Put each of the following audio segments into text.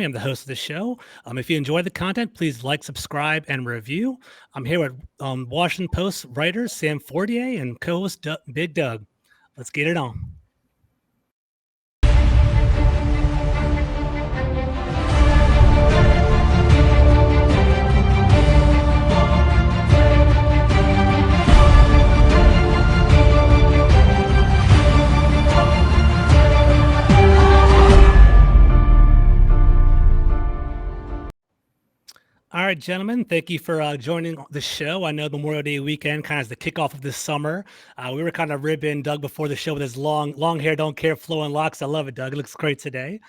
I'm the host of the show. If you enjoy the content, please like, subscribe, and review. I'm here with Washington Post writer Sam Fortier and co-host Big Doug. Let's get it on. All right, gentlemen, thank you for joining the show. I know Memorial Day weekend kind of is the kickoff of the summer. We were kind of ribbing Doug before the show with his long hair, don't care, flowing locks. I love it, Doug. It looks great today.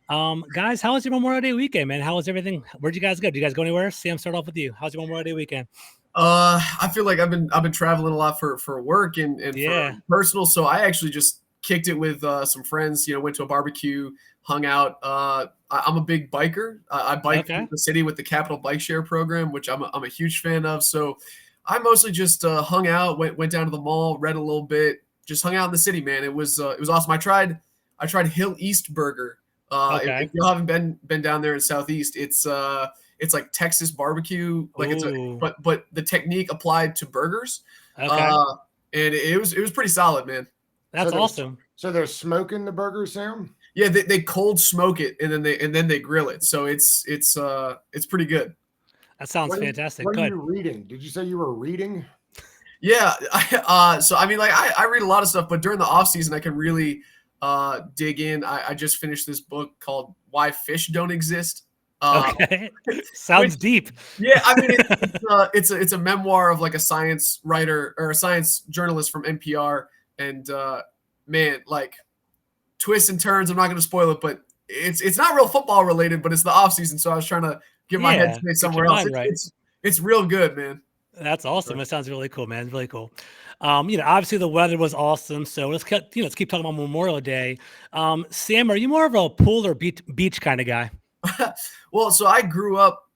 Guys, how was your Memorial Day weekend, man? How was everything? Where'd you guys go? Did you guys go anywhere? Sam, start off with you. How's your Memorial Day weekend? I feel like I've been traveling a lot for work and for personal. So I actually just kicked it with some friends. Went to a barbecue, hung out. I'm a big biker. I bike through the city with the Capital Bike Share program, which I'm a huge fan of. So I mostly just hung out, went down to the mall, read a little bit, just hung out in the city, man. It was awesome. I tried Hill East Burger. If you haven't been down there in Southeast, it's like Texas barbecue, like but the technique applied to burgers. And it was pretty solid, man. That's awesome. So they're smoking the burger, Sam? Yeah, they cold smoke it and then they grill it. So it's pretty good. That sounds fantastic. What are you reading? Did you say you were reading? Yeah. So I mean, like I read a lot of stuff, but during the off season, I can really dig in. I just finished this book called Why Fish Don't Exist. Sounds deep. Yeah, I mean it's a memoir of like a science writer or a science journalist from NPR, and man, like twists and turns. I'm not going to spoil it, but it's not real football related, but it's the off season, so I was trying to get my headspace somewhere else. It's real good, man. That's awesome. It sounds really cool, man. It's really cool. Obviously the weather was awesome. So let's keep talking about Memorial Day. Sam, are you more of a pool or beach kind of guy? Well, so I grew up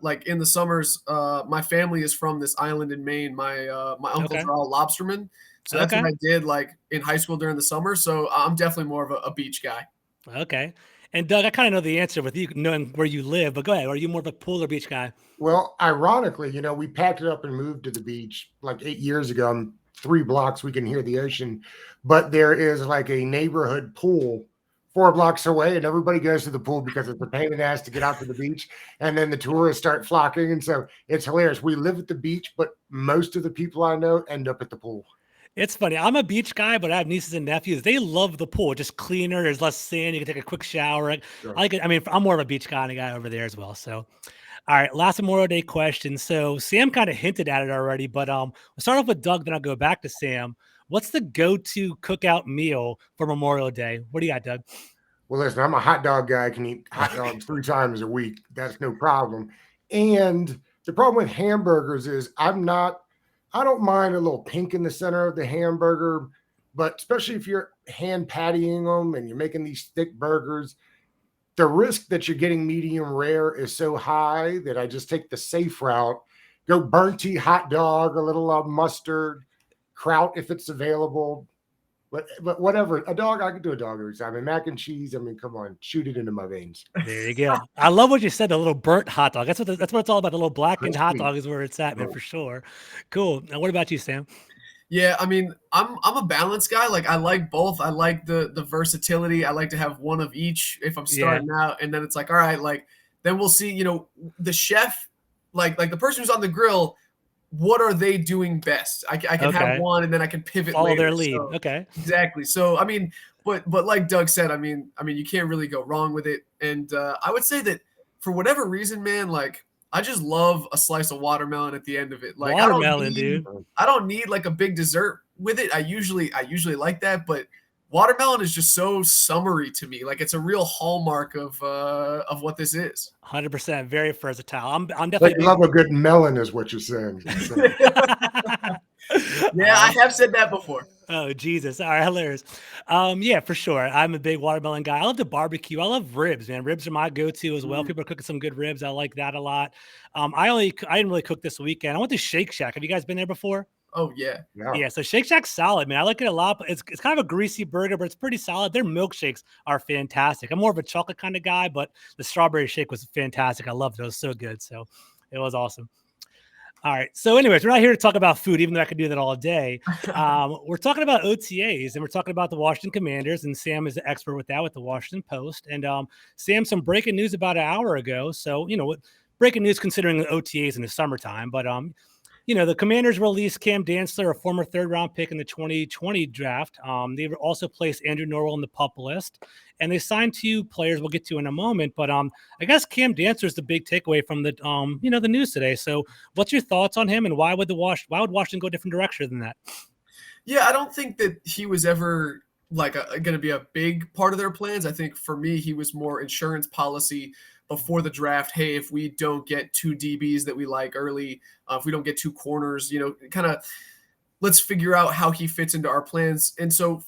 like in the summers. My family is from this island in Maine. My uncles are all lobstermen. So that's what I did like in high school during the summer. So I'm definitely more of a beach guy. Okay. And Doug, I kind of know the answer with you knowing where you live, but go ahead. Are you more of a pool or beach guy? Well, ironically, we packed it up and moved to the beach like 8 years ago. I'm 3 blocks. We can hear the ocean, but there is like a neighborhood pool 4 blocks away, and everybody goes to the pool because it's a pain in the ass to get out to the beach. And then the tourists start flocking. And so it's hilarious. We live at the beach, but most of the people I know end up at the pool. It's funny. I'm a beach guy, but I have nieces and nephews. They love the pool. Just cleaner. There's less sand. You can take a quick shower. Sure. I'm more of a beach kind of guy over there as well. So, all right, last Memorial Day question. So Sam kind of hinted at it already, but we'll start off with Doug, then I'll go back to Sam. What's the go-to cookout meal for Memorial Day? What do you got, Doug? Well, listen, I'm a hot dog guy. I can eat hot dogs 3 times a week. That's no problem. And the problem with hamburgers is I don't mind a little pink in the center of the hamburger, but especially if you're hand pattying them and you're making these thick burgers, the risk that you're getting medium rare is so high that I just take the safe route, go burnt-y hot dog, a little mustard, kraut if it's available. But whatever, I could do a dog every time. And mac and cheese, come on, shoot it into my veins. There you go. I love what you said, the little burnt hot dog. That's what it's all about. The little blackened hot dog is where it's at, man, for sure. Cool. Now, what about you, Sam? Yeah, I mean, I'm a balanced guy. Like I like both. I like the versatility. I like to have one of each if I'm starting out. And then it's like, all right, like then we'll see, the chef, like the person who's on the grill, what are they doing best? I can have one and then I can pivot follow later. Their lead. So, okay. Exactly. So, I mean, but like Doug said, I mean, you can't really go wrong with it. And I would say that for whatever reason, man, like I just love a slice of watermelon at the end of it. Like watermelon, dude. I don't need like a big dessert with it. I usually like that, but watermelon is just so summery to me. Like it's a real hallmark of what this is. 100%, very versatile. I'm definitely. Like love a good melon, is what you're saying. Yeah, I have said that before. Oh Jesus! All right, hilarious. Yeah, for sure. I'm a big watermelon guy. I love the barbecue. I love ribs, man. Ribs are my go-to as well. People are cooking some good ribs. I like that a lot. I didn't really cook this weekend. I went to Shake Shack. Have you guys been there before? Oh yeah. Yeah, so Shake Shack's solid, man. I like it a lot, but it's kind of a greasy burger, but it's pretty solid. Their milkshakes are fantastic. I'm more of a chocolate kind of guy, but the strawberry shake was fantastic. I loved it. It was so good. So it was awesome. All right. So, anyways, we're not here to talk about food, even though I could do that all day. We're talking about OTAs, and we're talking about the Washington Commanders, and Sam is the expert with that with the Washington Post. And Sam, some breaking news about an hour ago. So, breaking news considering the OTAs in the summertime, but the Commanders released Cam Dantzler, a former third-round pick in the 2020 draft. They also placed Andrew Norwell on the PUP list, and they signed 2 players we'll get to in a moment. But I guess Cam Dantzler is the big takeaway from the the news today. So, what's your thoughts on him, and why would Washington go a different direction than that? Yeah, I don't think that he was ever like going to be a big part of their plans. I think for me, he was more insurance policy before the draft. Hey, if we don't get 2 DBs that we like early, if we don't get 2 corners, kind of let's figure out how he fits into our plans. And so,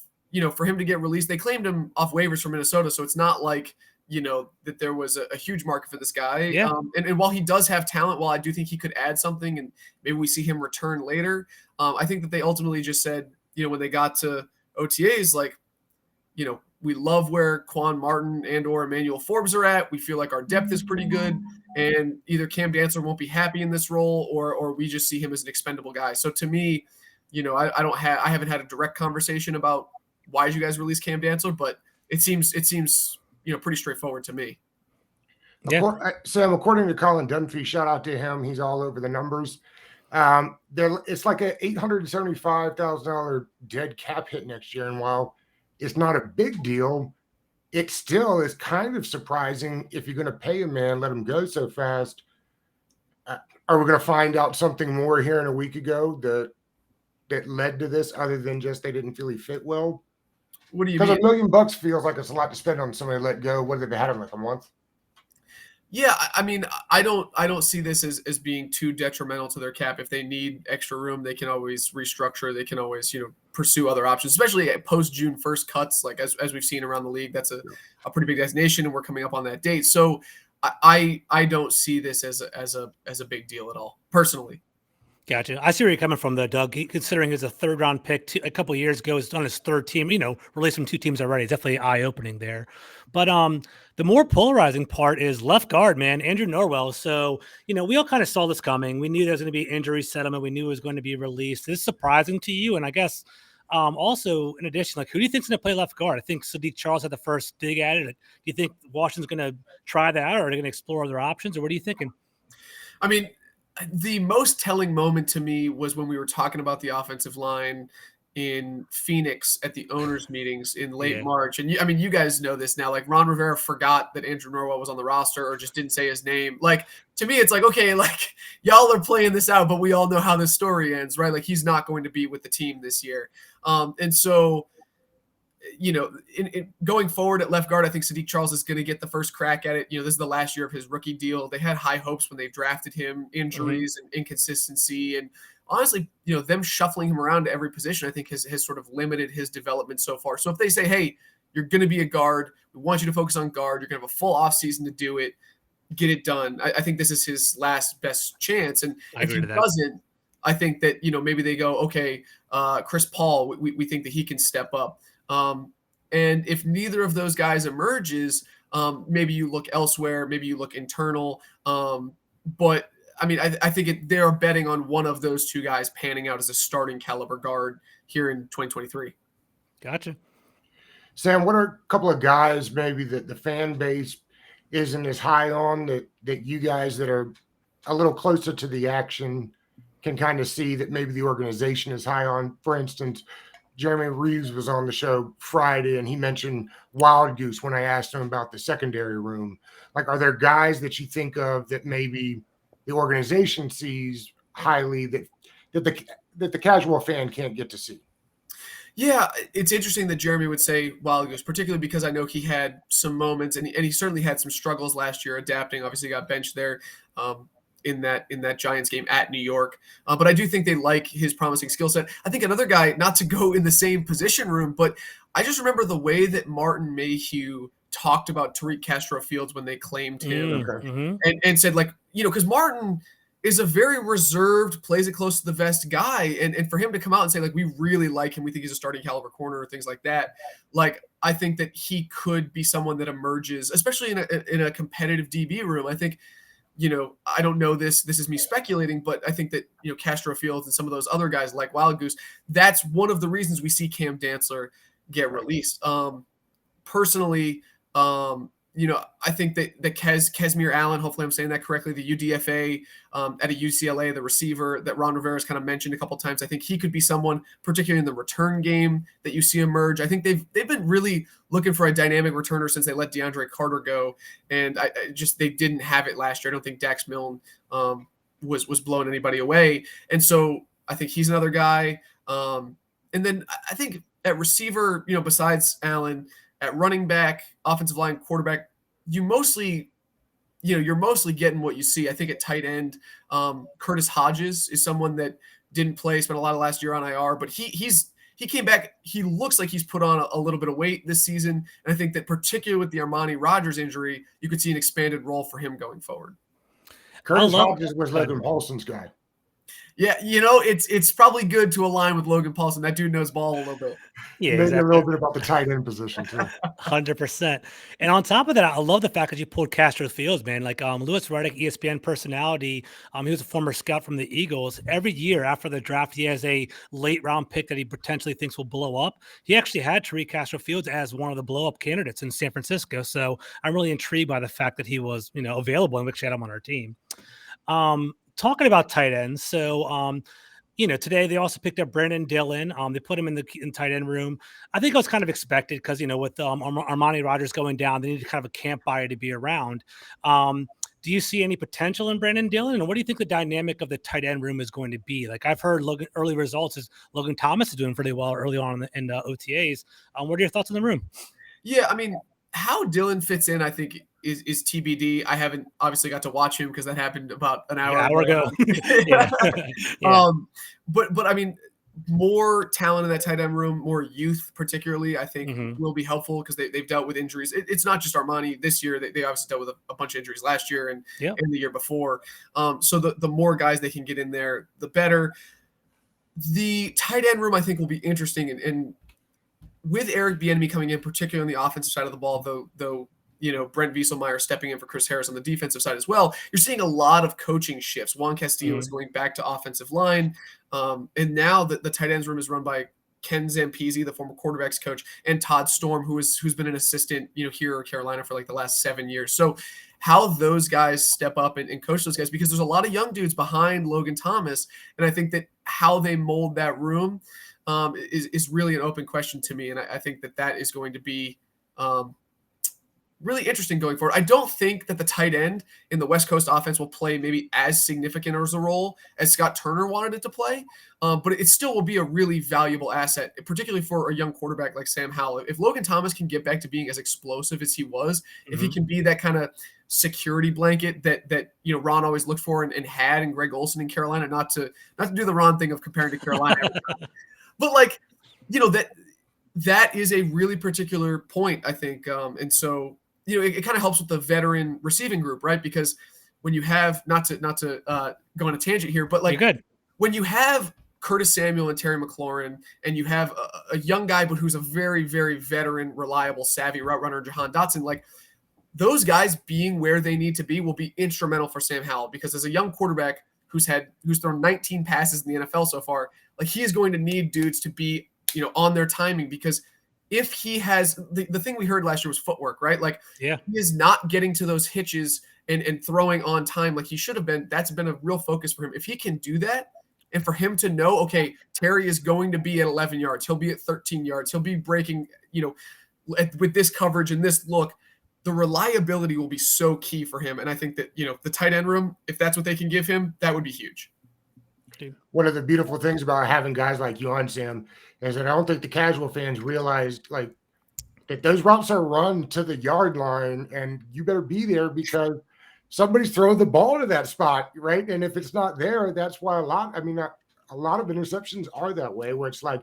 for him to get released, they claimed him off waivers from Minnesota. So it's not like, that there was a huge market for this guy. Yeah. And while he does have talent, while I do think he could add something and maybe we see him return later, I think that they ultimately just said, when they got to OTAs, like, we love where Quan Martin and or Emmanuel Forbes are at. We feel like our depth is pretty good, and either Cam Dantzler won't be happy in this role, or we just see him as an expendable guy. So to me, I haven't had a direct conversation about why did you guys release Cam Dantzler, but it seems pretty straightforward to me. Yeah. Sam, according to Colin Dunphy, shout out to him. He's all over the numbers. It's like a $875,000 dead cap hit next year, and while it's not a big deal, it still is kind of surprising. If you're going to pay a man, let him go so fast. Are we going to find out something more here in a week ago that led to this, other than just they didn't feel he fit well? What do you mean? Because $1 million feels like it's a lot to spend on somebody let go. What if they had him like a month? Yeah, I mean, I don't see this as being too detrimental to their cap. If they need extra room, they can always restructure. They can always, pursue other options, especially at post-June 1st cuts, like as we've seen around the league. That's a pretty big destination, and we're coming up on that date. So I don't see this as a big deal at all, personally. Gotcha. I see where you're coming from, though, Doug. Considering he's a 3rd-round pick a couple of years ago, he's on his 3rd team. Released from 2 teams already. It's definitely eye-opening there. But the more polarizing part is left guard, man, Andrew Norwell. So we all kind of saw this coming. We knew there was going to be injury settlement. We knew it was going to be released. Is this surprising to you? And I guess also, in addition, like, who do you think's going to play left guard? I think Sadiq Charles had the first dig at it. Do you think Washington's going to try that, or are they going to explore other options, or what are you thinking? I mean, the most telling moment to me was when we were talking about the offensive line in Phoenix at the owners' meetings in late March. And you guys know this now. Like, Ron Rivera forgot that Andrew Norwell was on the roster, or just didn't say his name. Like, to me, it's like, okay, like, y'all are playing this out, but we all know how this story ends, right? Like, he's not going to be with the team this year. And so, in going forward at left guard, I think Sadiq Charles is going to get the first crack at it. This is the last year of his rookie deal. They had high hopes when they drafted him. Injuries and inconsistency, and honestly, them shuffling him around to every position, I think has sort of limited his development so far. So if they say, hey, you're going to be a guard, we want you to focus on guard, you're going to have a full offseason to do it, get it done. I think this is his last best chance. And if he doesn't, I think that, maybe they go, okay, Chris Paul, we think that he can step up. And if neither of those guys emerges, maybe you look elsewhere, maybe you look internal. But I mean, I think they're betting on one of those 2 guys panning out as a starting caliber guard here in 2023. Gotcha. Sam, what are a couple of guys maybe that the fan base isn't as high on that you guys that are a little closer to the action can kind of see that maybe the organization is high on? For instance, Jeremy Reeves was on the show Friday, and he mentioned Wild Goose when I asked him about the secondary room. Like, are there guys that you think of that maybe the organization sees highly that the casual fan can't get to see? Yeah, it's interesting that Jeremy would say Wild Goose, particularly because I know he had some moments, and he certainly had some struggles last year adapting. Obviously, got benched there in that Giants game at New York. But I do think they like his promising skill set. I think another guy, not to go in the same position room, but I just remember the way that Martin Mayhew talked about Tariq Castro Fields when they claimed him and said, like, because Martin is a very reserved, plays it close to the vest guy. And for him to come out and say, like, we really like him, we think he's a starting caliber corner or things like that. Like, I think that he could be someone that emerges, especially in a competitive DB room. I think, I don't know this is me speculating, but I think that, Castro Fields and some of those other guys like Wild Goose, that's one of the reasons we see Cam Dantzler get released. Personally, I think that Kesmir Allen, hopefully I'm saying that correctly, the UDFA at a UCLA, the receiver that Ron Rivera's kind of mentioned a couple of times, I think he could be someone, particularly in the return game, that you see emerge. I think they've been really looking for a dynamic returner since they let DeAndre Carter go, and they didn't have it last year. I don't think Dax Milne was blowing anybody away, and so I think he's another guy. And then I think at receiver, besides Allen, at running back, offensive line, quarterback, you're mostly getting what you see. I think at tight end, Curtis Hodges is someone that didn't play, spent a lot of last year on IR, but he came back. He looks like he's put on a little bit of weight this season. And I think that particularly with the Armani Rogers injury, you could see an expanded role for him going forward. Curtis Hodges was Logan Paulson's guy. Yeah, it's probably good to align with Logan Paulson. That dude knows ball a little bit. Yeah, exactly. A little bit about the tight end position too. 100%. And on top of that, I love the fact that you pulled Castro Fields, man. Like Louis Riddick, ESPN personality. He was a former scout from the Eagles. Every year after the draft, he has a late round pick that he potentially thinks will blow up. He actually had Tariq Castro Fields as one of the blow up candidates in San Francisco. So I'm really intrigued by the fact that he was, available, and we actually had him on our team. Talking about tight ends, so today they also picked up Brandon Dillon. They put him in the tight end room. I think it was kind of expected because with Armani Rogers going down, they needed kind of a camp buyer to be around. Do you see any potential in Brandon Dillon, and what do you think the dynamic of the tight end room is going to be? Like I've heard early results is Logan Thomas is doing pretty well early on in the OTAs. What are your thoughts on the room? Yeah, I mean, how Dillon fits in, I think, is TBD. I haven't obviously got to watch him because that happened about an hour ago. Yeah. But I mean, more talent in that tight end room, more youth particularly, I think will be helpful because they've dealt with injuries. It's not just Armani this year. They obviously dealt with a bunch of injuries last year and the year before. So the more guys they can get in there, the better. The tight end room, I think, will be interesting. And with Eric Bieniemy coming in, particularly on the offensive side of the ball, though Brent Wieselmeyer stepping in for Chris Harris on the defensive side as well, you're seeing a lot of coaching shifts. Juan Castillo is going back to offensive line. And now the tight ends room is run by Ken Zampese, the former quarterbacks coach, and Todd Storm, who's been an assistant, here in Carolina for like the last 7 years. So how those guys step up and coach those guys, because there's a lot of young dudes behind Logan Thomas. And I think that how they mold that room is really an open question to me. And I think that is going to be really interesting going forward. I don't think that the tight end in the West Coast offense will play maybe as significant as a role as Scott Turner wanted it to play, but it still will be a really valuable asset, particularly for a young quarterback like Sam Howell. If Logan Thomas can get back to being as explosive as he was, if he can be that kind of security blanket that Ron always looked for and had in Greg Olsen in Carolina, not to do the Ron thing of comparing to Carolina, but like, that is a really particular point, I think. And so, it kind of helps with the veteran receiving group, right? Because when you have, not to go on a tangent here, but like when you have Curtis Samuel and Terry McLaurin, and you have a young guy, but who's a very, very veteran, reliable, savvy route runner, Jahan Dotson, like those guys being where they need to be will be instrumental for Sam Howell, because as a young quarterback who's thrown 19 passes in the NFL so far, like he is going to need dudes to be, on their timing, because if he has the thing we heard last year was footwork, right? Like he is not getting to those hitches and throwing on time like he should have been. That's been a real focus for him. If he can do that, and for him to know, okay, Terry is going to be at 11 yards, he'll be at 13 yards, he'll be breaking, with this coverage and this look, the reliability will be so key for him. And I think that, the tight end room, if that's what they can give him, that would be huge. One of the beautiful things about having guys like you on, Sam, is that I don't think the casual fans realized like that those routes are run to the yard line, and you better be there because somebody's throwing the ball to that spot, right? And if it's not there, that's why a lot of interceptions are that way, where it's like,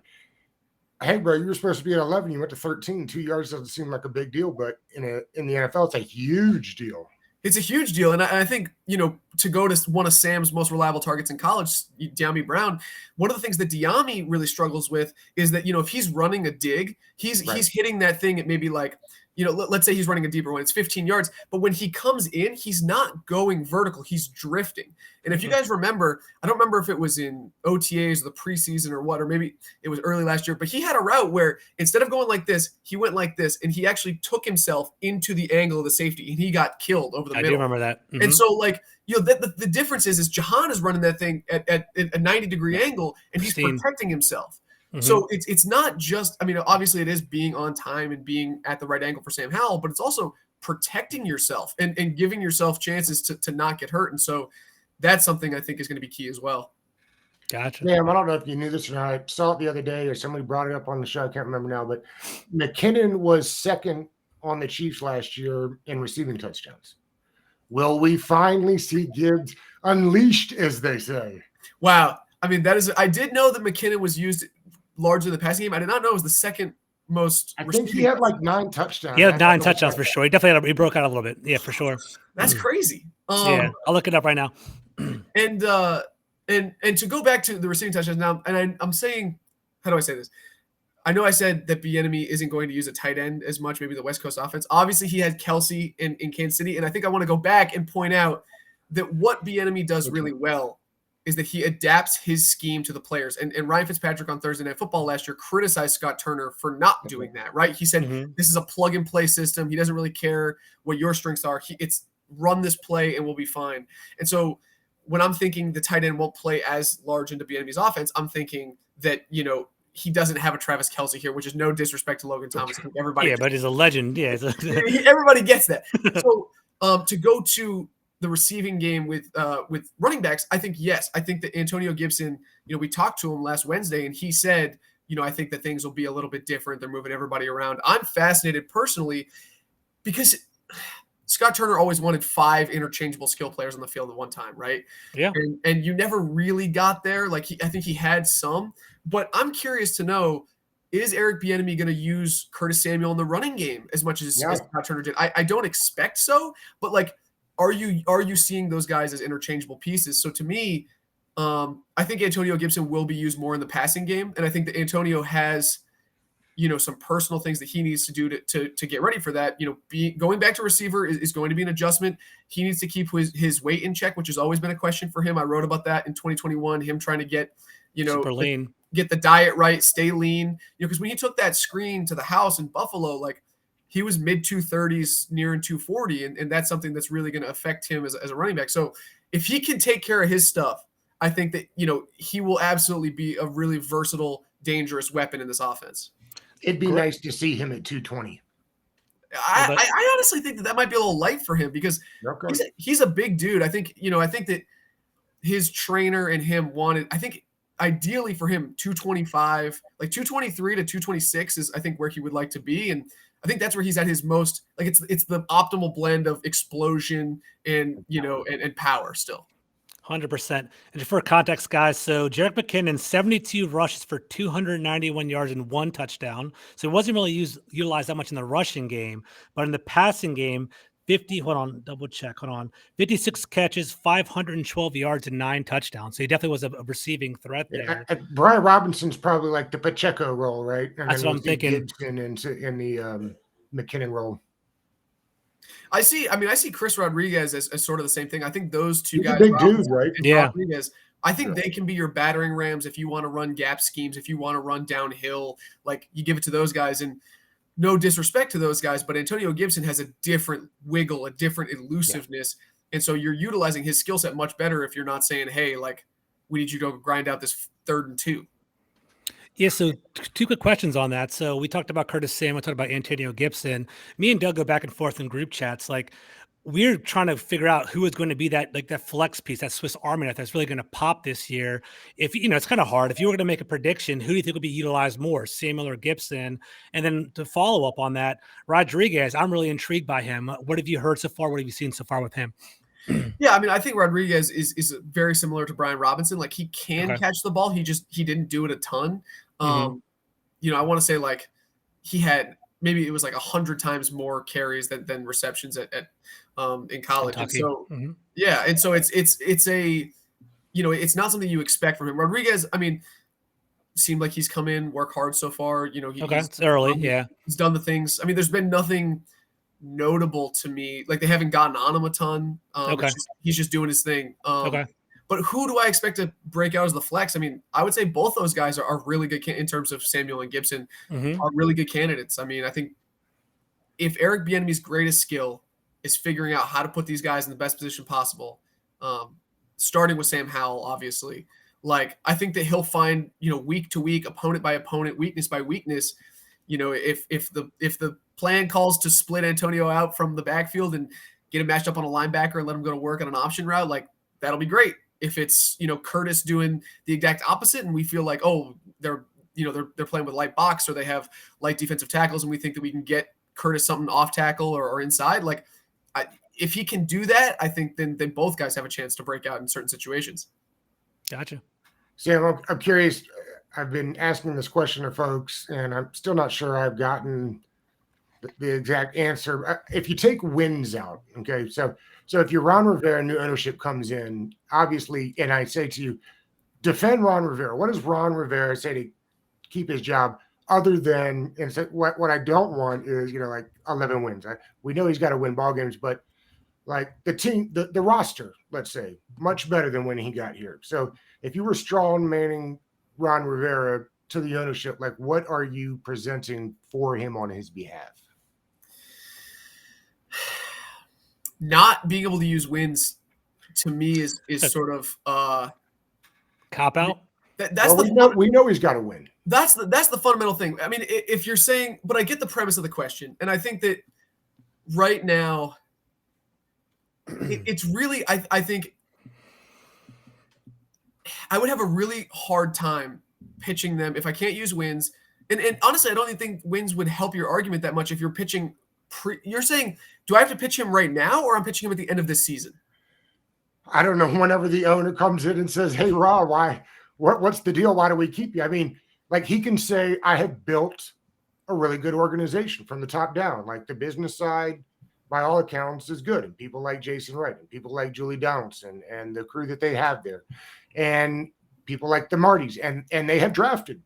hey, bro, you were supposed to be at 11, you went to 13. 2 yards doesn't seem like a big deal, but in the NFL, it's a huge deal. It's a huge deal. And I think, to go to one of Sam's most reliable targets in college, Dyami Brown, one of the things that Dyami really struggles with is that, if he's running a dig, he's hitting that thing at maybe like, let's say he's running a deeper one, it's 15 yards. But when he comes in, he's not going vertical, he's drifting. And if you guys remember, I don't remember if it was in OTAs or the preseason or what, or maybe it was early last year, but he had a route where instead of going like this, he went like this, and he actually took himself into the angle of the safety, and he got killed over the middle. I do remember that. Mm-hmm. And so, the difference is Jahan is running that thing at a 90-degree angle, and he's protecting himself. Mm-hmm. So it's not just, obviously it is being on time and being at the right angle for Sam Howell, but it's also protecting yourself and giving yourself chances to not get hurt. And so that's something I think is going to be key as well. Gotcha. Yeah, I don't know if you knew this or not. I saw it the other day, or somebody brought it up on the show. I can't remember now, but McKinnon was second on the Chiefs last year in receiving touchdowns. Will we finally see Gibbs unleashed, as they say? Wow. I did know that McKinnon was used largely in the passing game. I did not know it was the second most. I think he had like 9 touchdowns. He had 9 touchdowns for sure. He definitely he broke out a little bit. Yeah, for sure. That's crazy. Yeah, I'll look it up right now. And to go back to the receiving touchdowns now, and I'm saying, how do I say this? I know I said that Bieniemy isn't going to use a tight end as much, maybe the West Coast offense. Obviously, he had Kelsey in Kansas City, and I think I want to go back and point out that what Bieniemy does really well is that he adapts his scheme to the players. And Ryan Fitzpatrick on Thursday Night Football last year criticized Scott Turner for not doing that, right? He said, This is a plug-and-play system. He doesn't really care what your strengths are. It's run this play and we'll be fine. And so when I'm thinking the tight end won't play as large into Bieniemy's offense, I'm thinking that, he doesn't have a Travis Kelce here, which is no disrespect to Logan Thomas. I think everybody but he's a legend. Yeah, everybody gets that. So to go to the receiving game with running backs, I think yes. I think that Antonio Gibson, we talked to him last Wednesday, and he said, I think that things will be a little bit different. They're moving everybody around. I'm fascinated personally because Scott Turner always wanted 5 interchangeable skill players on the field at one time, right? Yeah. And you never really got there. I think he had some, but I'm curious to know, is Eric Bieniemy going to use Curtis Samuel in the running game as much as Scott Turner did? I don't expect so, but are you seeing those guys as interchangeable pieces? So to me, I think Antonio Gibson will be used more in the passing game, and I think that Antonio has some personal things that he needs to do to get ready for that. Going back to receiver is going to be an adjustment. He needs to keep his weight in check, which has always been a question for him. I wrote about that in 2021, him trying to get, super lean, get the diet right, stay lean. Because when he took that screen to the house in Buffalo, he was mid 230s, near in 240. And that's something that's really going to affect him as a running back. So if he can take care of his stuff, I think that, he will absolutely be a really versatile, dangerous weapon in this offense. It'd be nice to see him at 220. I honestly think that might be a little light for him because he's a big dude. I think that his trainer and him wanted, I think ideally for him, 225, 223 to 226 is I think where he would like to be. And I think that's where he's at his most, it's the optimal blend of explosion and, and power still. 100%. And for context, guys, so Jerick McKinnon, 72 rushes for 291 yards and 1 touchdown. So he wasn't really utilized that much in the rushing game, but in the passing game, 56 catches, 512 yards and 9 touchdowns. So he definitely was a receiving threat there. Brian Robinson's probably like the Pacheco role, right? And that's what I'm thinking. Gibson in the McKinnon role. I see Chris Rodriguez as sort of the same thing. I think those two guys, big dudes, right? Yeah. Rodriguez, I think they can be your battering rams if you want to run gap schemes, if you want to run downhill, you give it to those guys. And no disrespect to those guys, but Antonio Gibson has a different wiggle, a different elusiveness. Yeah. And so you're utilizing his skill set much better if you're not saying, hey, we need you to grind out this 3rd and 2. Yeah, so 2 quick questions on that. So we talked about Curtis Samuel, we talked about Antonio Gibson. Me and Doug go back and forth in group chats. We're trying to figure out who is going to be that that flex piece, that Swiss Army knife that's really going to pop this year. If it's kind of hard. If you were going to make a prediction, who do you think will be utilized more, Samuel or Gibson? And then to follow up on that, Rodriguez, I'm really intrigued by him. What have you heard so far? What have you seen so far with him? Yeah, I think Rodriguez is very similar to Brian Robinson. He can catch the ball. He didn't do it a ton. I want to say he had maybe it was 100 times more carries than receptions at in college. Kentucky. And so, yeah. And so it's a, it's not something you expect from him. Rodriguez, I mean, seemed like he's come in, work hard so far. It's early. He's done the things. I mean, there's been nothing notable to me. Like, they haven't gotten on him a ton. He's just doing his thing. But who do I expect to break out as the flex? I mean, I would say both those guys are really good in terms of Samuel and Gibson are really good candidates. I mean, I think if Eric Bieniemy's greatest skill is figuring out how to put these guys in the best position possible, starting with Sam Howell, obviously, like, I think that he'll find, week to week, opponent by opponent, weakness by weakness. If the plan calls to split Antonio out from the backfield and get him matched up on a linebacker and let him go to work on an option route, like, that'll be great. If it's, Curtis doing the exact opposite and we feel like, oh, they're playing with light box or they have light defensive tackles and we think that we can get Curtis something off tackle or inside, like, if he can do that, I think then both guys have a chance to break out in certain situations. Gotcha. Sam, I'm curious. I've been asking this question to folks, and I'm still not sure I've gotten the exact answer. If you take wins out, okay, so if you're Ron Rivera, new ownership comes in, obviously, and I say to you, defend Ron Rivera. What does Ron Rivera say to keep his job other than, and so what I don't want is, like 11 wins. We know he's got to win ball games, but like the team, the roster, let's say, much better than when he got here. So if you were strong manning Ron Rivera to the ownership, like, what are you presenting for him on his behalf? Not being able to use wins to me is sort of cop out. We know he's got to win. That's the fundamental thing. I mean, if you're saying, but I get the premise of the question, and I think that right now it's really, I think I would have a really hard time pitching them if I can't use wins. And honestly, I don't even think wins would help your argument that much if you're pitching. You're saying, do I have to pitch him right now, or I'm pitching him at the end of this season? I don't know. Whenever the owner comes in and says, "Hey, Ra, what's the deal? Why do we keep you?" I mean, like, he can say, "I have built a really good organization from the top down. Like, the business side, by all accounts, is good, and people like Jason Wright and people like Julie Donaldson and the crew that they have there, and people like the Martys, and they have drafted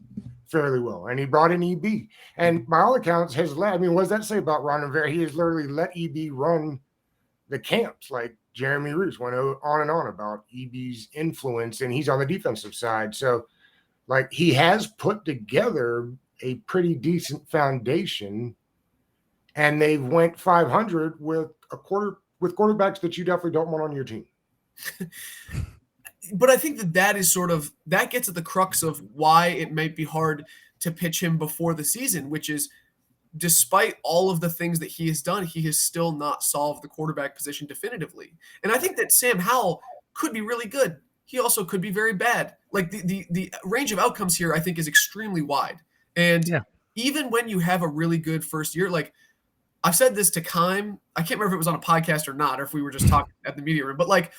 fairly well. And he brought in EB, and by all accounts has led. I mean, what does that say about Ron Rivera? He has literally let EB run the camps. Like, Jeremy Roos went on and on about EB's influence, and he's on the defensive side. So, like, he has put together a pretty decent foundation, and they've went 500 with quarterbacks that you definitely don't want on your team. But I think that is sort of, that gets at the crux of why it might be hard to pitch him before the season, which is, despite all of the things that he has done, he has still not solved the quarterback position definitively. And I think that Sam Howell could be really good. He also could be very bad. Like, the range of outcomes here, I think, is extremely wide. And even when you have a really good first year, like, I've said this to Keim, I can't remember if it was on a podcast or not, or if we were just talking at the media room, but like,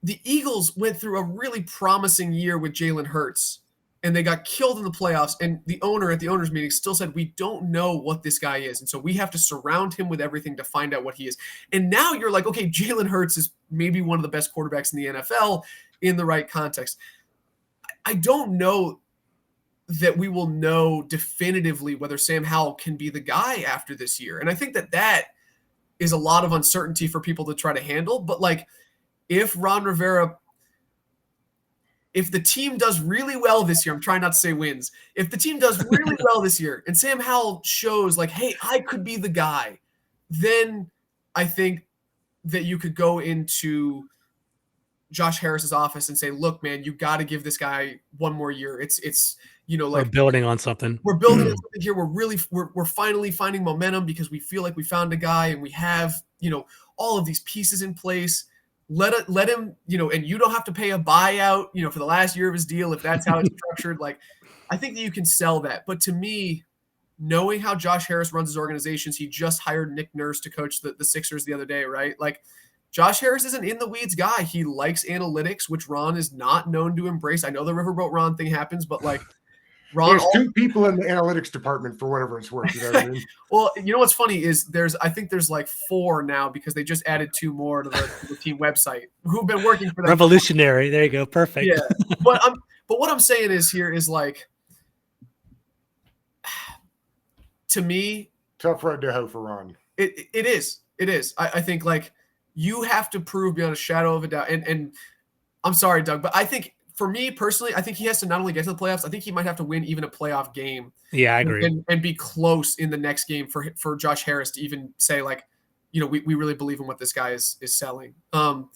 the Eagles went through a really promising year with Jalen Hurts, and they got killed in the playoffs. And the owner at the owners meeting still said, we don't know what this guy is. And so we have to surround him with everything to find out what he is. And now you're like, okay, Jalen Hurts is maybe one of the best quarterbacks in the NFL in the right context. I don't know that we will know definitively whether Sam Howell can be the guy after this year. And I think that is a lot of uncertainty for people to try to handle. But like, if Ron Rivera, if the team does really well this year, I'm trying not to say wins, if the team does really well this year and Sam Howell shows like, hey, I could be the guy, then I think that you could go into Josh Harris's office and say, look, man, you got to give this guy one more year. It's, like, we're building on something. We're building on something here. We're finally finding momentum because we feel like we found a guy and we have, all of these pieces in place. Let him, and you don't have to pay a buyout, for the last year of his deal if that's how it's structured. Like, I think that you can sell that. But to me, knowing how Josh Harris runs his organizations, he just hired Nick Nurse to coach the Sixers the other day, right? Like, Josh Harris is an in the weeds guy. He likes analytics, which Ron is not known to embrace. I know the Riverboat Ron thing happens, but like, There's two people in the analytics department for whatever it's worth. You know what I mean? Well, you know what's funny is I think there's like 4 now because they just added 2 more to the team website who've been working for them. Revolutionary. There you go. Perfect. Yeah. But what I'm saying is like, to me, tough road to hoe for Ron. It is. I think like you have to prove beyond a shadow of a doubt. And I'm sorry, Doug, but I think for me personally, I think he has to not only get to the playoffs, I think he might have to win even a playoff game. Yeah, I agree. And be close in the next game for Josh Harris to even say like, you know, we really believe in what this guy is selling. And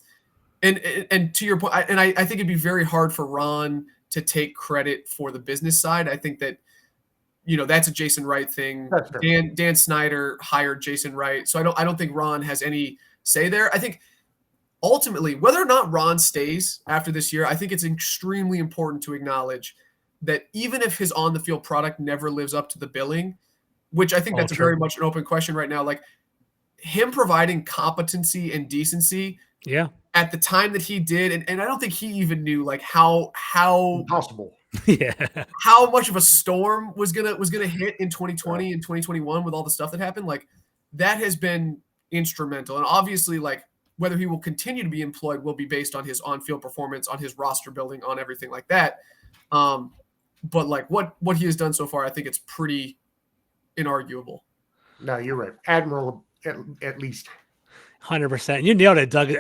to your point, I think it'd be very hard for Ron to take credit for the business side. I think that, you know, that's a Jason Wright thing. Dan Snyder hired Jason Wright. So I don't think Ron has any say there. I think ultimately, whether or not Ron stays after this year, I think it's extremely important to acknowledge that even if his on the field product never lives up to the billing, which I think that's very much an open question right now, like him providing competency and decency at the time that he did, and I don't think he even knew like how possible. How much of a storm was gonna hit in 2020 and 2021 with all the stuff that happened. Like that has been instrumental. And obviously, like whether he will continue to be employed will be based on his on-field performance, on his roster building, on everything like that. But like what he has done so far, I think it's pretty inarguable. No, you're right. Admirable at least. 100%. You nailed it, Doug.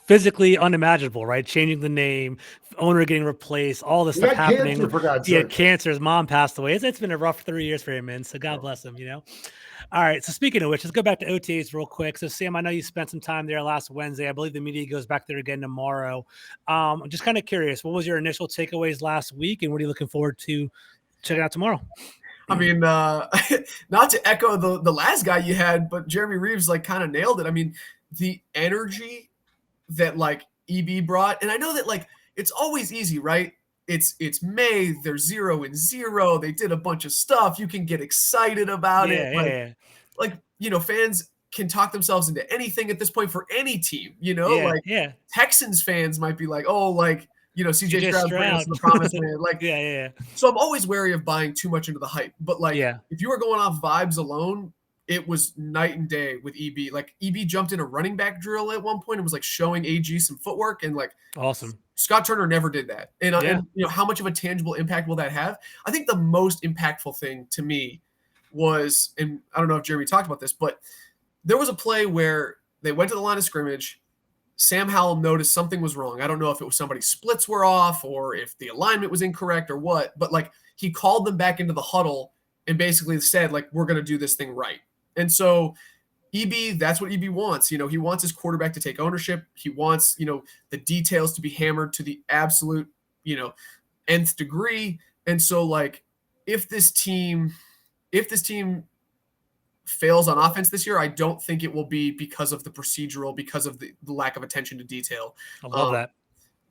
Physically unimaginable, right? Changing the name, owner getting replaced, all this stuff happening. He had cancer. His mom passed away. It's been a rough 3 years for him, man. So God bless him, you know? All right. So speaking of which, let's go back to OTAs real quick. So Sam, I know you spent some time there last Wednesday. I believe the media goes back there again tomorrow. I'm just kind of curious, what was your initial takeaways last week, and what are you looking forward to checking out tomorrow? I mean, not to echo the last guy you had, but Jeremy Reeves like kind of nailed it. I mean, the energy that like EB brought, and I know that like it's always easy, right? It's May, they're 0-0. They did a bunch of stuff. You can get excited about it. Like, you know, fans can talk themselves into anything at this point for any team, you know, Texans fans might be like, oh, like, you know, CJ Stroud brings the promised land. Like, So I'm always wary of buying too much into the hype. But like, if you were going off vibes alone, it was night and day with EB. Like EB jumped in a running back drill at one point and was like showing AG some footwork, and like awesome. Scott Turner never did that. And you know, how much of a tangible impact will that have? I think the most impactful thing to me was, and I don't know if Jeremy talked about this, but there was a play where they went to the line of scrimmage. Sam Howell noticed something was wrong. I don't know if it was somebody's splits were off or if the alignment was incorrect or what, but like he called them back into the huddle and basically said like, we're going to do this thing right. And so EB, that's what EB wants. You know, he wants his quarterback to take ownership. He wants, you know, the details to be hammered to the absolute, you know, nth degree. And so like, if this team fails on offense this year, I don't think it will be because of the procedural, because of the lack of attention to detail. I love that.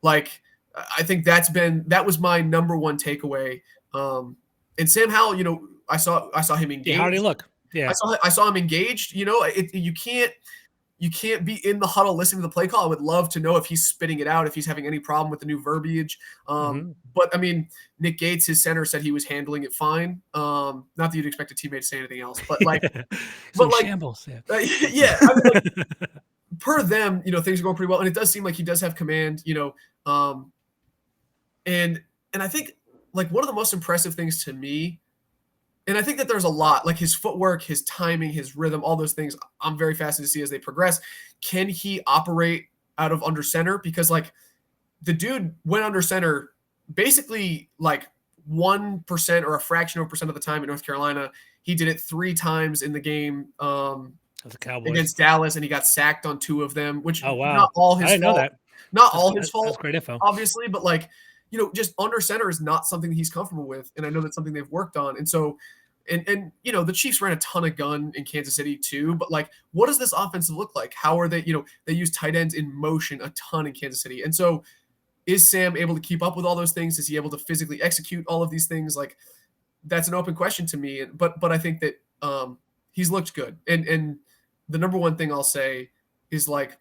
Like, I think that was my number one takeaway. And Sam Howell, you know, I saw him engaged. Yeah, how did he look? Yeah, I saw him engaged. You know, you can't be in the huddle listening to the play call. I would love to know if he's spitting it out, if he's having any problem with the new verbiage. But I mean, Nick Gates, his center, said he was handling it fine. Not that you'd expect a teammate to say anything else, but like, shambles. I mean, like, per them, you know, things are going pretty well, and it does seem like he does have command. You know, and I think like one of the most impressive things to me. And I think that there's a lot, like his footwork, his timing, his rhythm, all those things I'm very fascinated to see as they progress. Can he operate out of under center? Because like the dude went under center basically like 1% or a fraction of a percent of the time in North Carolina. He did it 3 times in the game against Dallas, and he got sacked on 2 of them, which not all his fault. Know that. Not all his fault, that's great info. Obviously, but like, you know, just under center is not something that he's comfortable with. And I know that's something they've worked on. And so, and you know, the Chiefs ran a ton of gun in Kansas City too, but like, what does this offense look like? How are they, you know, they use tight ends in motion a ton in Kansas City. And so is Sam able to keep up with all those things? Is he able to physically execute all of these things? Like, that's an open question to me. But I think that he's looked good. And the number one thing I'll say is like,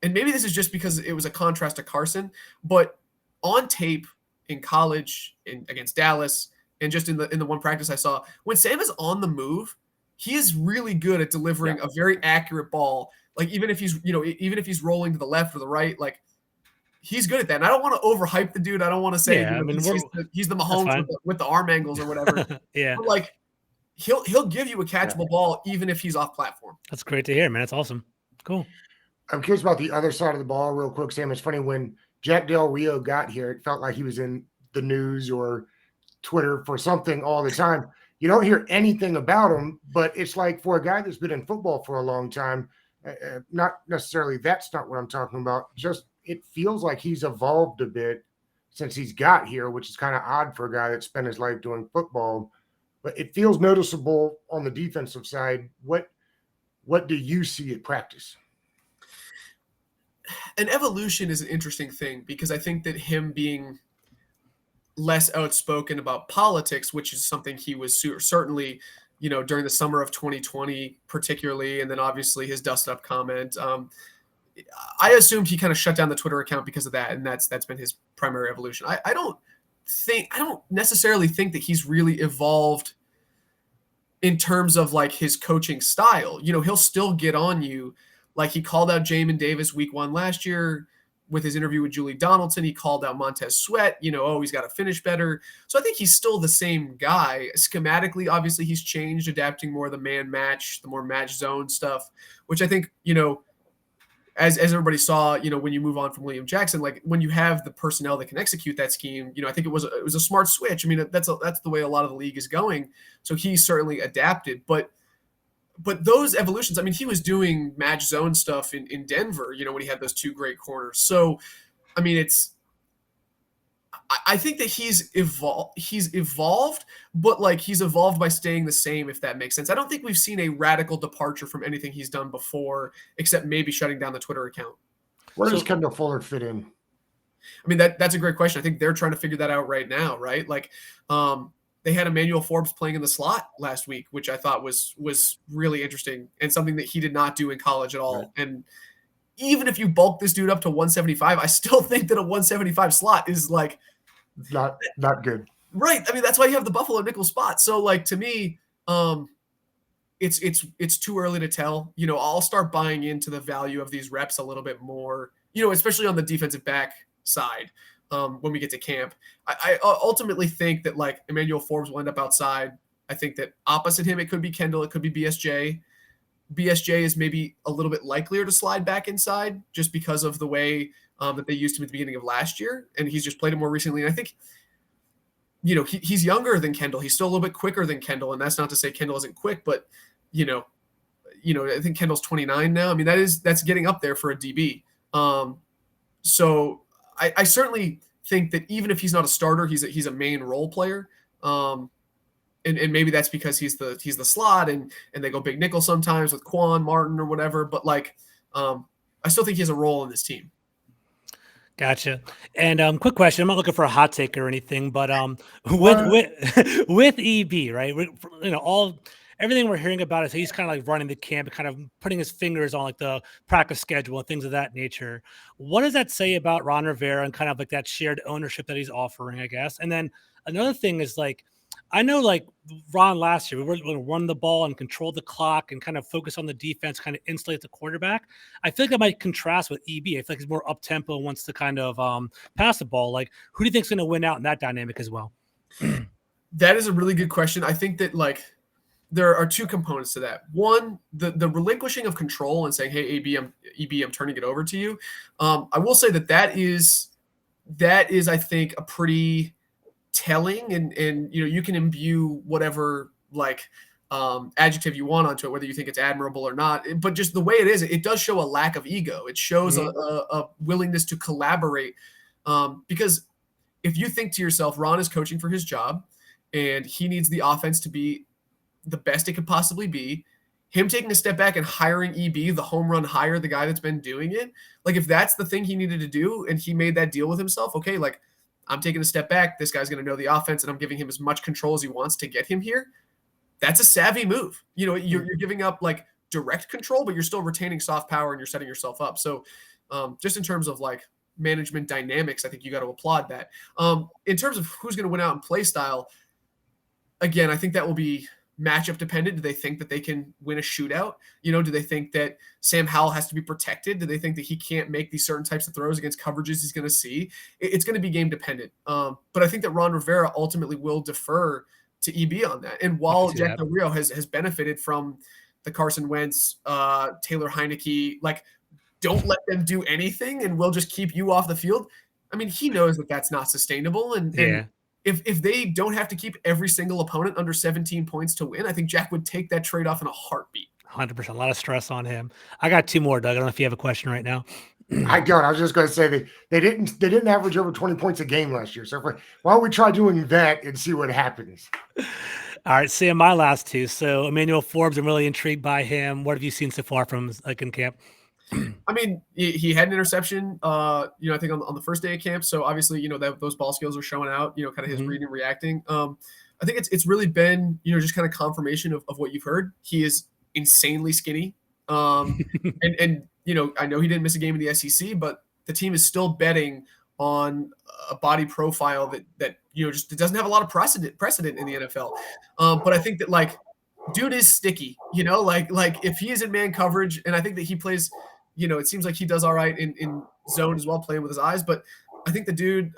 and maybe this is just because it was a contrast to Carson, but on tape in college against Dallas, and just in the one practice I saw, when Sam is on the move, he is really good at delivering a very accurate ball. Like even if he's rolling to the left or the right, like he's good at that. And I don't want to overhype the dude. I don't want to say he's the Mahomes with the arm angles or whatever. But like he'll give you a catchable ball even if he's off platform. That's great to hear, man. That's awesome. Cool. I'm curious about the other side of the ball real quick, Sam. It's funny, when Jack Del Rio got here, it felt like he was in the news or Twitter for something all the time. You don't hear anything about him, but it's like for a guy that's been in football for a long time, not necessarily that's not what I'm talking about. Just it feels like he's evolved a bit since he's got here, which is kind of odd for a guy that spent his life doing football. But it feels noticeable on the defensive side. What do you see at practice? An evolution is an interesting thing because I think that him being less outspoken about politics, which is something he was certainly, during the summer of 2020, particularly, and then obviously his dust up comment. I assumed he kind of shut down the Twitter account because of that, and that's been his primary evolution. I don't necessarily think that he's really evolved in terms of like his coaching style. He'll still get on you. Like he called out Jamin Davis week 1 last year with his interview with Julie Donaldson. He called out Montez Sweat, he's got to finish better. So I think he's still the same guy. Schematically, obviously he's changed, adapting more of the man match, the more match zone stuff, which I think, as everybody saw, when you move on from William Jackson, like when you have the personnel that can execute that scheme, I think it was a smart switch. I mean, that's the way a lot of the league is going. So he certainly adapted, but those evolutions, I mean, he was doing match zone stuff in Denver, when he had those 2 great corners. So, I mean, I think that he's evolved, but like he's evolved by staying the same, if that makes sense. I don't think we've seen a radical departure from anything he's done before, except maybe shutting down the Twitter account. Where does Kendall Fuller fit in? I mean, that's a great question. I think they're trying to figure that out right now, right? Like, they had Emmanuel Forbes playing in the slot last week, which I thought was really interesting and something that he did not do in college at all. Right. And even if you bulk this dude up to 175, I still think that a 175 slot is like not good. Right. I mean, that's why you have the Buffalo nickel spot. So like to me, it's too early to tell. I'll start buying into the value of these reps a little bit more, especially on the defensive back side. When we get to camp, I ultimately think that like Emmanuel Forbes will end up outside. I think that opposite him, it could be Kendall, it could be BSJ. BSJ is maybe a little bit likelier to slide back inside just because of the way that they used him at the beginning of last year, and he's just played it more recently. And I think, he's younger than Kendall. He's still a little bit quicker than Kendall, and that's not to say Kendall isn't quick, but I think Kendall's 29 now. I mean, that's getting up there for a DB. So I certainly think that even if he's not a starter, he's a main role player. And maybe that's because he's the slot and they go big nickel sometimes with Quan Martin or whatever. But like, I still think he has a role in this team. Gotcha. And quick question. I'm not looking for a hot take or anything, but with EB, right? Everything we're hearing about is he's kind of like running the camp, kind of putting his fingers on like the practice schedule and things of that nature. What does that say about Ron Rivera and kind of like that shared ownership that he's offering, I guess? And then another thing is like, I know like Ron last year, we were going to run the ball and control the clock and kind of focus on the defense, kind of insulate the quarterback. I feel like that might contrast with EB. I feel like he's more up tempo and wants to kind of pass the ball. Like, who do you think is going to win out in that dynamic as well? That is a really good question. I think that like, there are 2 components to that. One, the relinquishing of control and saying, "Hey, EB, I'm turning it over to you." I will say that is I think a pretty telling, and you can imbue whatever like adjective you want onto it, whether you think it's admirable or not. But just the way it is, it does show a lack of ego. It shows a willingness to collaborate. Because if you think to yourself, Ron is coaching for his job, and he needs the offense to be the best it could possibly be, him taking a step back and hiring EB, the home run hire, the guy that's been doing it. Like if that's the thing he needed to do and he made that deal with himself, okay, like I'm taking a step back. This guy's going to know the offense and I'm giving him as much control as he wants to get him here. That's a savvy move. You're giving up like direct control, but you're still retaining soft power and you're setting yourself up. So just in terms of like management dynamics, I think you got to applaud that. In terms of who's going to win out in play style, again, I think that will be matchup dependent. Do they think that they can win a shootout? Do they think that Sam Howell has to be protected? Do they think that he can't make these certain types of throws against coverages he's going to see? It's going to be game dependent. But I think that Ron Rivera ultimately will defer to EB on that. And while Jack Del Rio has benefited from the Carson Wentz, Taylor Heineke, like, don't let them do anything and we'll just keep you off the field. I mean, he knows that that's not sustainable. And if they don't have to keep every single opponent under 17 points to win, I think Jack would take that trade-off in a heartbeat. 100%. A lot of stress on him. I got 2 more, Doug. I don't know if you have a question right now. I don't. I was just going to say they didn't average over 20 points a game last year. So why don't we try doing that and see what happens? All right, Sam, my last 2. So Emmanuel Forbes, I'm really intrigued by him. What have you seen so far from in camp? I mean, he had an interception, I think on the first day of camp. So obviously, those ball skills are showing out, kind of his reading and reacting. I think it's really been, just kind of confirmation of what you've heard. He is insanely skinny. And I know he didn't miss a game in the SEC, but the team is still betting on a body profile that just it doesn't have a lot of precedent in the NFL. But I think that, like, dude is sticky, like if he is in man coverage, and I think that he plays, it seems like he does all right in zone as well, playing with his eyes. But I think the dude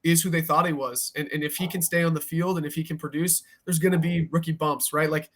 is who they thought he was. And if he can stay on the field and if he can produce, there's going to be rookie bumps, right? Like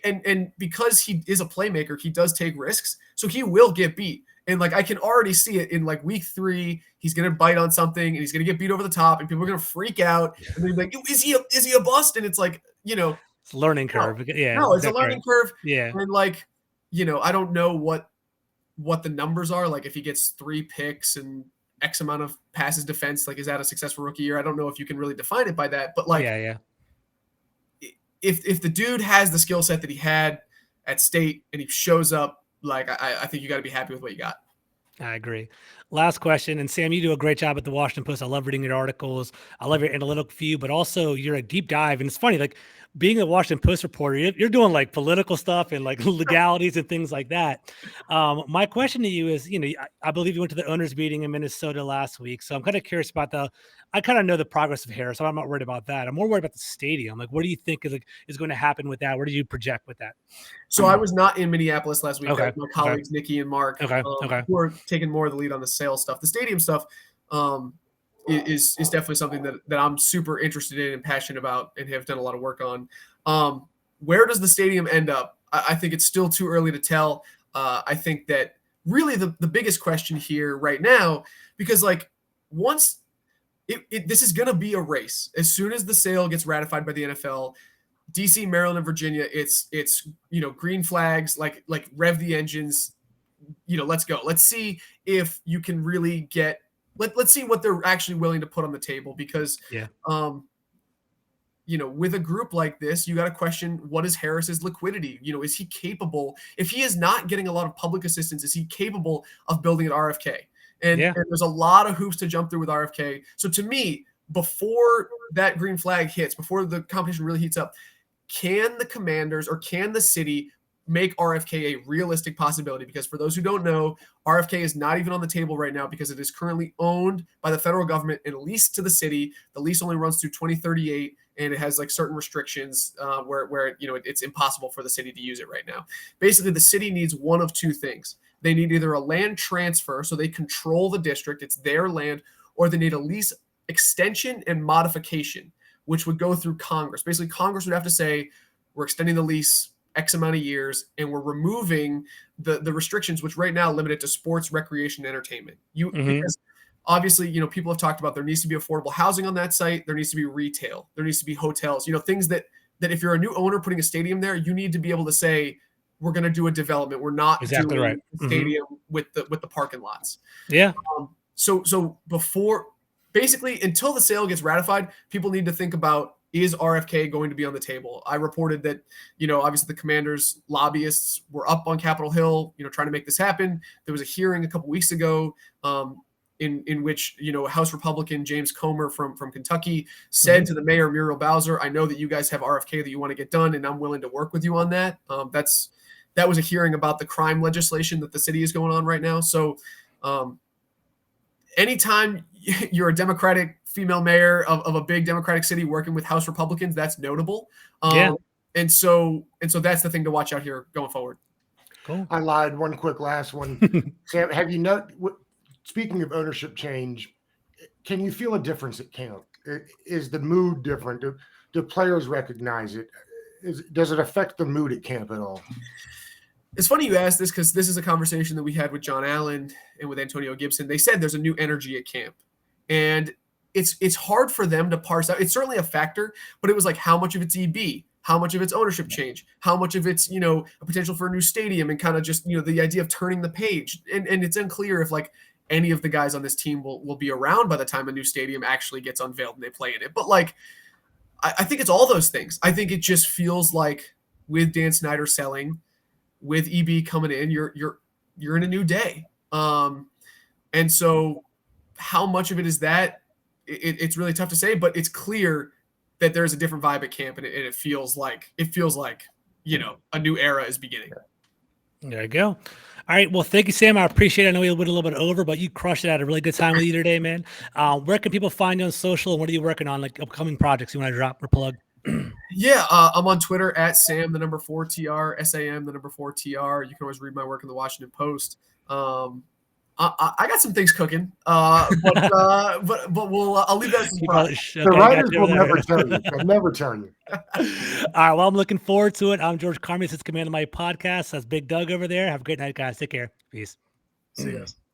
and because he is a playmaker, he does take risks. So he will get beat. And like, I can already see it in like week 3, he's going to bite on something and he's going to get beat over the top and people are going to freak out. And they're like, is he a bust? And it's like, it's a learning curve. No, it's a learning curve. Yeah. And like, I don't know what the numbers are. Like if he gets 3 picks and X amount of passes defense, like, is that a successful rookie year? I don't know if you can really define it by that, but like, if the dude has the skill set that he had at State and he shows up, like, I think you got to be happy with what you got. I agree. Last question. And Sam, you do a great job at the Washington Post. I love reading your articles. I love your analytical view, but also you're a deep dive. And it's funny, like being a Washington Post reporter, you're doing like political stuff and like legalities and things like that. My question to you is, I believe you went to the owners meeting in Minnesota last week. So I'm kind of curious about I kind of know the progress of Harris, so I'm not worried about that. I'm more worried about the stadium. Like, what do you think is going to happen with that? Where do you project with that? So I was not in Minneapolis last week. Okay. My colleagues, Nikki and Mark, who are taking more of the lead on the sales stuff. The stadium stuff is definitely something that I'm super interested in and passionate about and have done a lot of work on. Where does the stadium end up? I think it's still too early to tell. I think that really the biggest question here right now, because like once this is going to be a race. As soon as the sale gets ratified by the NFL, DC, Maryland, and Virginia, it's green flags, like rev the engines, let's go. Let's see if you can really get let's see what they're actually willing to put on the table, because with a group like this, you got to question, what is Harris's liquidity? Is he capable? If he is not getting a lot of public assistance, is he capable of building an RFK? And there's a lot of hoops to jump through with RFK. So to me, before that green flag hits, before the competition really heats up, can the Commanders or can the city make RFK a realistic possibility? Because for those who don't know, RFK is not even on the table right now because it is currently owned by the federal government and leased to the city. The lease only runs through 2038, and it has like certain restrictions where it's impossible for the city to use it right now. Basically, the city needs one of 2 things. They need either a land transfer, so they control the district, it's their land, or they need a lease extension and modification, which would go through Congress. Basically, Congress would have to say, we're extending the lease X amount of years, and we're removing the restrictions, which right now limit it to sports, recreation, entertainment. Because obviously, people have talked about there needs to be affordable housing on that site. There needs to be retail. There needs to be hotels, things that if you're a new owner putting a stadium there, you need to be able to say, we're going to do a development. We're not doing a stadium with the parking lots. Yeah. So before, basically, until the sale gets ratified, people need to think about, is RFK going to be on the table? I reported that, obviously the Commanders lobbyists were up on Capitol Hill, trying to make this happen. There was a hearing a couple weeks ago in which, House Republican James Comer from Kentucky said to the mayor, Muriel Bowser, I know that you guys have RFK that you want to get done, and I'm willing to work with you on that. That was a hearing about the crime legislation that the city is going on right now. So anytime you're a Democratic female mayor of a big Democratic city working with House Republicans. That's notable. And so that's the thing to watch out here going forward. Cool. I lied. One quick last one. Sam, have you speaking of ownership change, can you feel a difference at camp? Is the mood different? Do players recognize it? Does it affect the mood at camp at all? It's funny you asked this because this is a conversation that we had with John Allen and with Antonio Gibson. They said there's a new energy at camp, and it's hard for them to parse out. It's certainly a factor, but it was like how much of it's EB, how much of it's ownership change, how much of it's, a potential for a new stadium, and kind of just, the idea of turning the page. And it's unclear if like any of the guys on this team will be around by the time a new stadium actually gets unveiled and they play in it. But like, I think it's all those things. I think it just feels like with Dan Snyder selling, with EB coming in, you're in a new day. And so how much of it is that? It's really tough to say, but it's clear that there's a different vibe at camp, and it feels like a new era is beginning. There you go. All right. Well, thank you, Sam. I appreciate it. I know we went a little bit over, but you crushed it. I had a really good time with you today, man. Where can people find you on social, and what are you working on, like upcoming projects you want to drop or plug? Yeah, I'm on Twitter at Sam 4TR, SAM 4TR. You can always read my work in the Washington Post. I got some things cooking, but I'll leave that. The writers will never tell you. They'll never tell you. All right. Well, I'm looking forward to it. I'm George Carmi. This is Command of My Podcast. That's Big Doug over there. Have a great night, guys. Take care. Peace. See you guys.